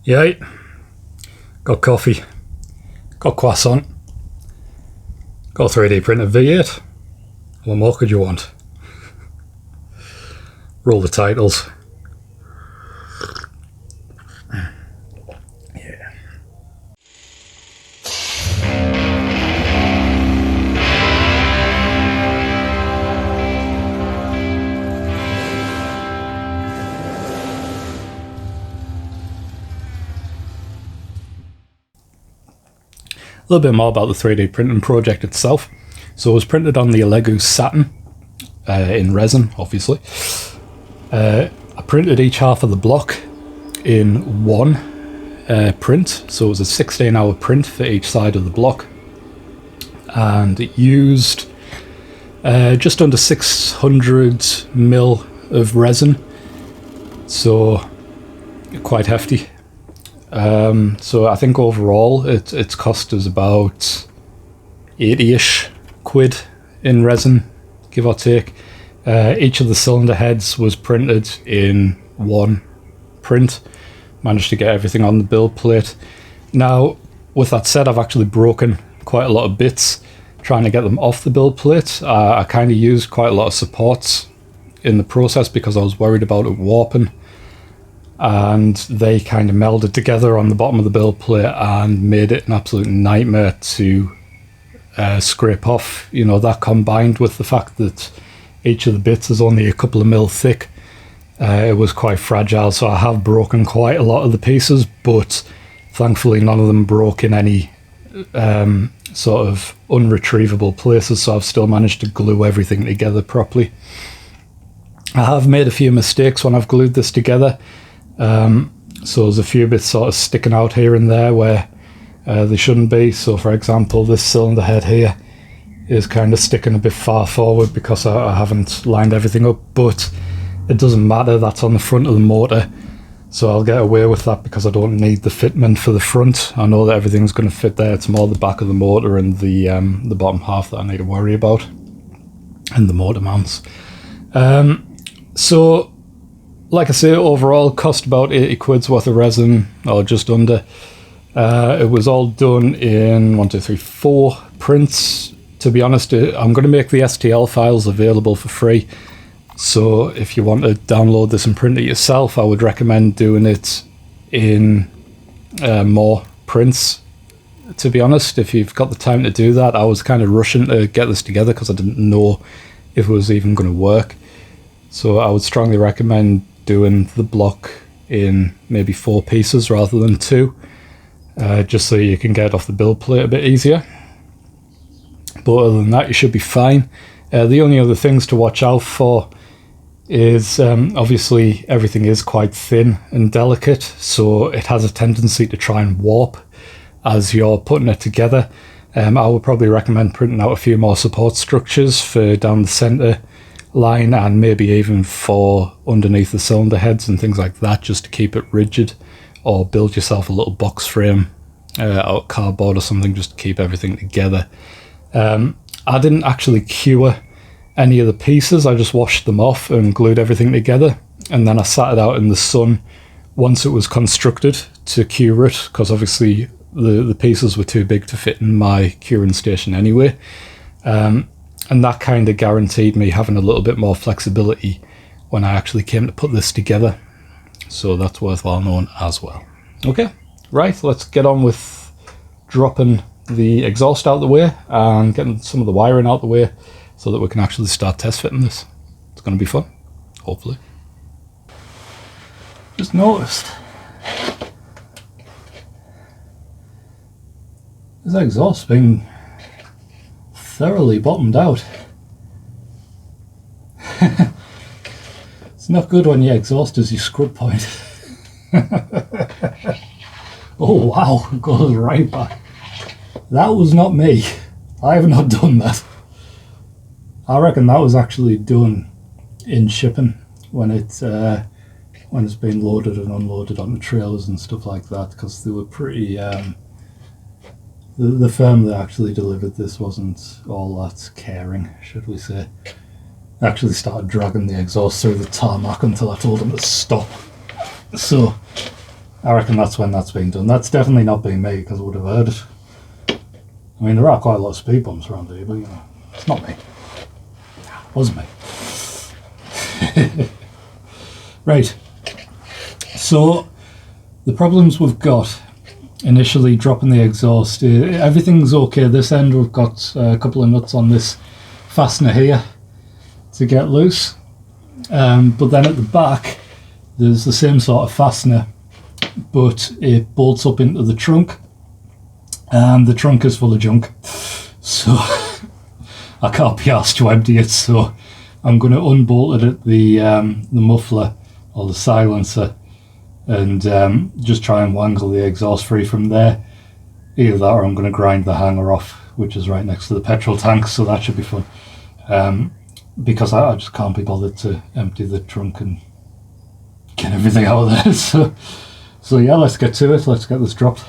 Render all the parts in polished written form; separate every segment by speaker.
Speaker 1: Yeah, got coffee, got croissant, got a 3D printed V8. What more could you want? Roll the titles. Yeah. A little bit more about the 3D printing project itself. So it was printed on the Lego Saturn in resin, obviously. I printed each half of the block in one print, so it was a 16-hour print for each side of the block, and it used just under 600 ml of resin, so quite hefty. So I think overall it's cost us about 80-ish quid in resin, give or take. Each of the cylinder heads was printed in one print. Managed to get everything on the build plate. Now, with that said, I've actually broken quite a lot of bits trying to get them off the build plate. I kind of used quite a lot of supports in the process because I was worried about it warping, and they kind of melded together on the bottom of the build plate and made it an absolute nightmare to scrape off. You know, that combined with the fact that each of the bits is only a couple of mil thick, it was quite fragile, so I have broken quite a lot of the pieces, but thankfully none of them broke in any sort of unretrievable places, so I've still managed to glue everything together properly. I have made a few mistakes when I've glued this together, so there's a few bits sort of sticking out here and there where they shouldn't be. So for example, this cylinder head here is kind of sticking a bit far forward because I haven't lined everything up, but it doesn't matter, that's on the front of the motor, so I'll get away with that because I don't need the fitment for the front. I know that everything's going to fit there. It's more the back of the motor and the bottom half that I need to worry about, and the motor mounts. So like I say, overall cost about 80 quid's worth of resin, or just under. It was all done in 4 prints. To be honest, I'm going to make the STL files available for free, so if you want to download this and print it yourself, I would recommend doing it in more prints. To be honest, if you've got the time to do that, I was kind of rushing to get this together because I didn't know if it was even going to work. So I would strongly recommend doing the block in maybe 4 pieces rather than 2, just so you can get it off the build plate a bit easier. But other than that, you should be fine. The only other things to watch out for is obviously everything is quite thin and delicate, so it has a tendency to try and warp as you're putting it together. I would probably recommend printing out a few more support structures for down the centre line, and maybe even for underneath the cylinder heads and things like that, just to keep it rigid, or build yourself a little box frame out of cardboard or something just to keep everything together. I didn't actually cure any of the pieces, I just washed them off and glued everything together, and then I sat it out in the sun once it was constructed to cure it, because obviously the pieces were too big to fit in my curing station anyway. And that kind of guaranteed me having a little bit more flexibility when I actually came to put this together. So that's worthwhile knowing as well. Okay, right, let's get on with dropping the exhaust out of the way and getting some of the wiring out of the way so that we can actually start test fitting this. It's going to be fun, hopefully. Just noticed this exhaust being thoroughly bottomed out. It's not good when your exhaust is your scrub point. Oh wow, it goes right back. That was not me. I have not done that. I reckon that was actually done in shipping when it's been loaded and unloaded onto trailers and stuff like that, because they were pretty the firm that actually delivered this wasn't all that caring, should we say. I actually started dragging the exhaust through the tarmac until I told them to stop. So I reckon that's when that's being done. That's definitely not being me, because I would have heard it. I mean, there are quite a lot of speed bumps around here, but you know, it's not me. It wasn't me. Right. So, the problems we've got initially dropping the exhaust, everything's okay. This end we've got a couple of nuts on this fastener here to get loose. But then at the back, there's the same sort of fastener, but it bolts up into the trunk, and the trunk is full of junk. So I can't be asked to empty it, so I'm going to unbolt it at the muffler or the silencer, and just try and wangle the exhaust free from there. Either that, or I'm going to grind the hanger off, which is right next to the petrol tank, so that should be fun. Because I just can't be bothered to empty the trunk and get everything out of there. So yeah, let's get to it. Let's get this dropped.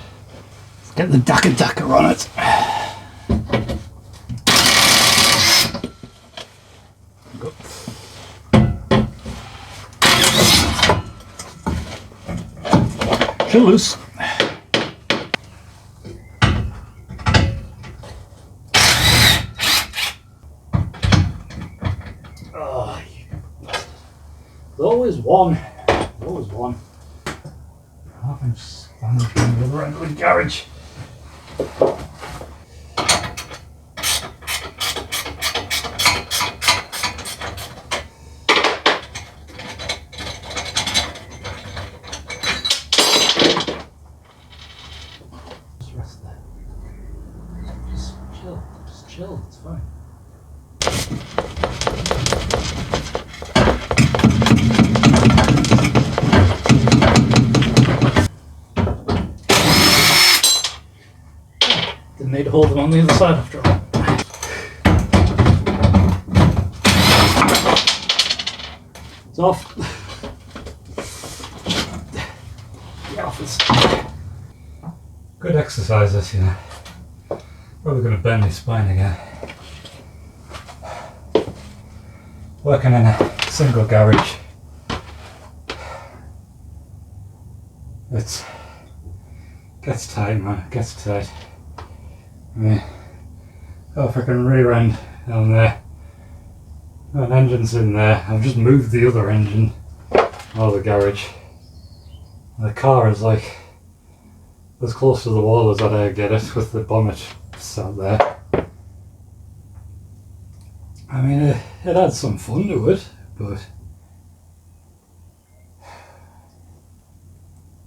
Speaker 1: Let's get the Dakka on it. She'll loose. Always one. Always one. I'm just standing from the other end of the garage. Just rest there. Just chill. It's fine. Didn't need to hold them on the other side after all. It's off. The office. Good exercise this, you know. Probably going to bend my spine again. Working in a single garage. It gets tight, man. It gets tight. I mean, got a freaking rear end down there. An engine's in there. I've just moved the other engine out of the garage. The car is like as close to the wall as I dare get it, with the bonnet sat there. I mean, it adds some fun to it, but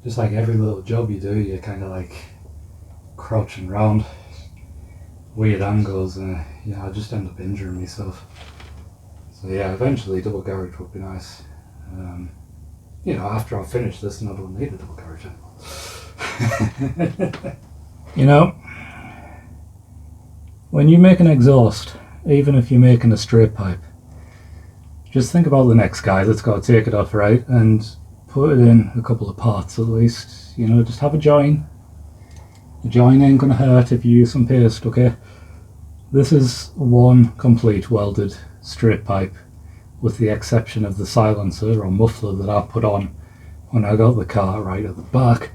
Speaker 1: just like every little job you do, you're kind of like crouching around weird angles, and yeah, I just end up injuring myself. So yeah, eventually double garage would be nice. You know, after I've finished this, and I don't need a double garage anymore. You know, when you make an exhaust, even if you're making a straight pipe, just think about the next guy that's got to take it off, right, and put it in a couple of parts at least. You know, just have a join. The join ain't gonna hurt if you use some paste, okay? This is one complete welded straight pipe, with the exception of the silencer or muffler that I put on when I got the car right at the back.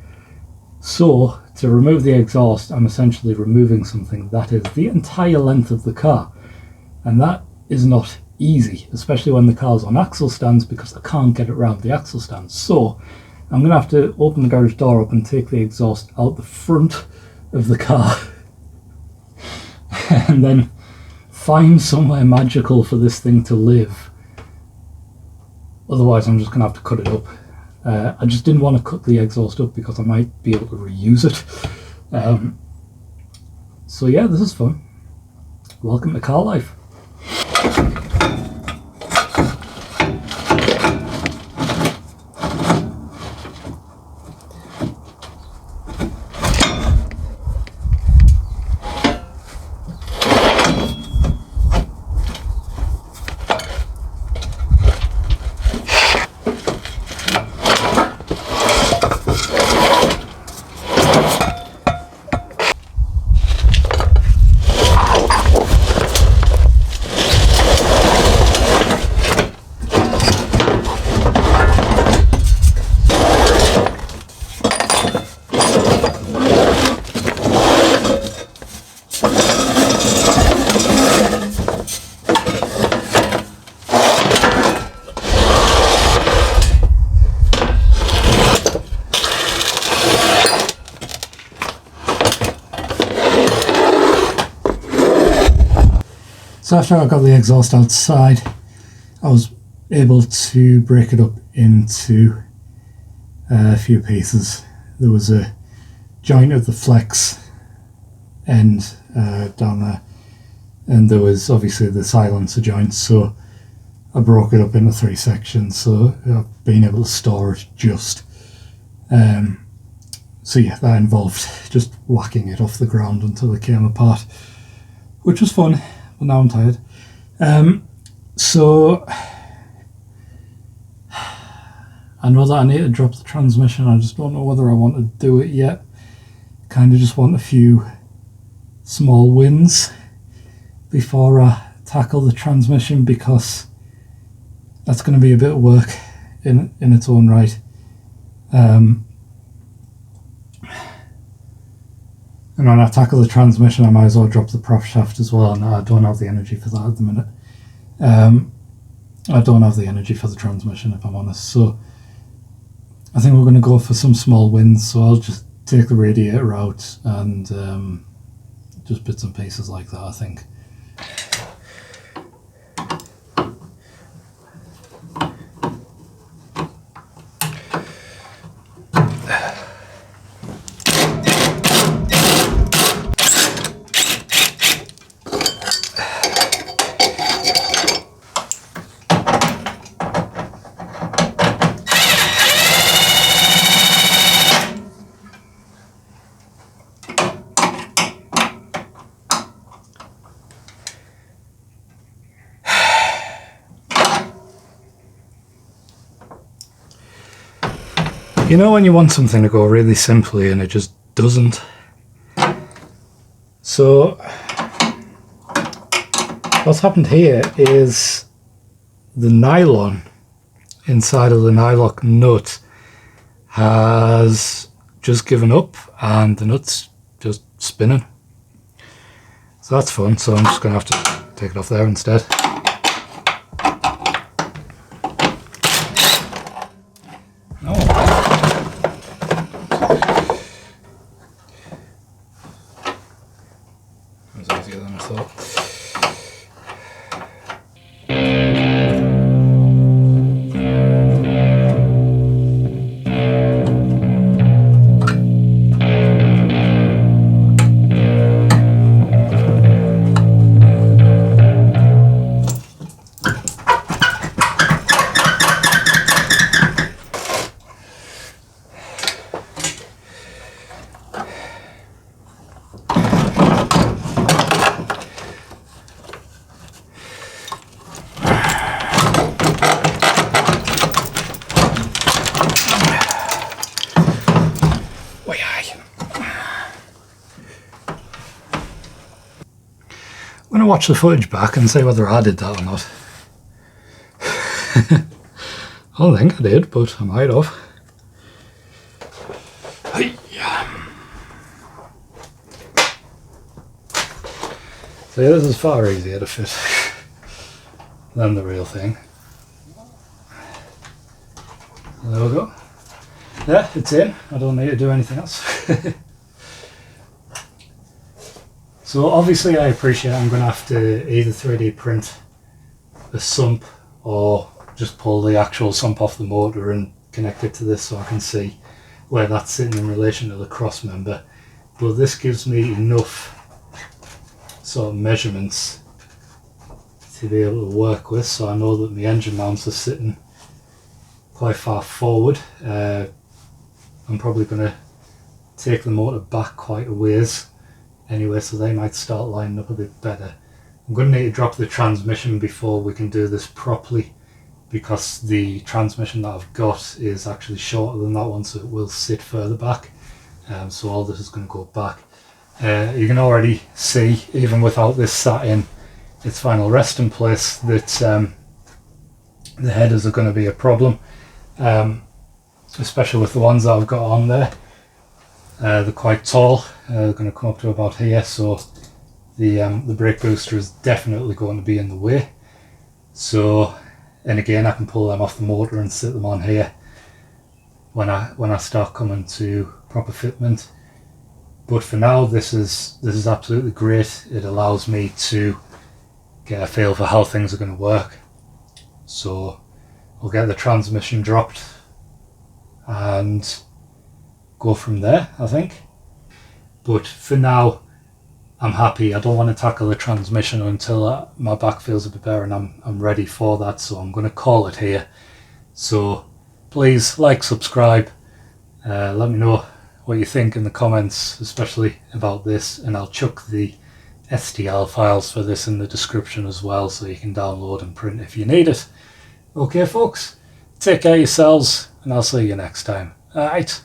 Speaker 1: So, to remove the exhaust, I'm essentially removing something that is the entire length of the car. And that is not easy, especially when the car's on axle stands, because I can't get it around the axle stands. So, I'm going to have to open the garage door up and take the exhaust out the front of the car. And then find somewhere magical for this thing to live. Otherwise, I'm just going to have to cut it up. I just didn't want to cut the exhaust up because I might be able to reuse it. So yeah, this is fun. Welcome to car life. So after I got the exhaust outside, I was able to break it up into a few pieces. There was a joint at the flex end down there, and there was obviously the silencer joint, so I broke it up into 3 sections, so I've been able to store it just. So yeah, that involved just whacking it off the ground until it came apart, which was fun, but now I'm tired. So I know that I need to drop the transmission, I just don't know whether I want to do it yet. Kind of just want a few small wins before I tackle the transmission, because that's going to be a bit of work in its own right. And when I tackle the transmission, I might as well drop the prop shaft as well, and I don't have the energy for that at the minute. I don't have the energy for the transmission, if I'm honest, so I think we're going to go for some small wins. So I'll just take the radiator out and just bits and pieces like that, I think. You know when you want something to go really simply and it just doesn't? So what's happened here is the nylon inside of the nylock nut has just given up and the nut's just spinning. So that's fun, so I'm just going to have to take it off there instead. I'm going to watch the footage back and say whether I did that or not. I don't think I did, but I might have. So yeah, this is far easier to fit than the real thing. There we go. Yeah, it's in. I don't need to do anything else. So obviously I appreciate I'm going to have to either 3D print a sump or just pull the actual sump off the motor and connect it to this so I can see where that's sitting in relation to the cross member. But this gives me enough sort of measurements to be able to work with, so I know that my engine mounts are sitting quite far forward. I'm probably going to take the motor back quite a ways anyway, so they might start lining up a bit better. I'm going to need to drop the transmission before we can do this properly, because the transmission that I've got is actually shorter than that one, so it will sit further back. So all this is going to go back. You can already see, even without this sat in its final resting place, that the headers are going to be a problem, especially with the ones that I've got on there. They're quite tall, they're going to come up to about here, so the brake booster is definitely going to be in the way. So, and again, I can pull them off the motor and sit them on here when I start coming to proper fitment. But for now, this is absolutely great. It allows me to get a feel for how things are going to work. So we'll get the transmission dropped and go from there, I think. But for now, I'm happy. I don't want to tackle the transmission until my back feels a bit better and I'm ready for that. So I'm going to call it here. So please like, subscribe, let me know what you think in the comments, especially about this, and I'll chuck the STL files for this in the description as well, so you can download and print if you need it. Okay folks, take care of yourselves, and I'll see you next time. Alright.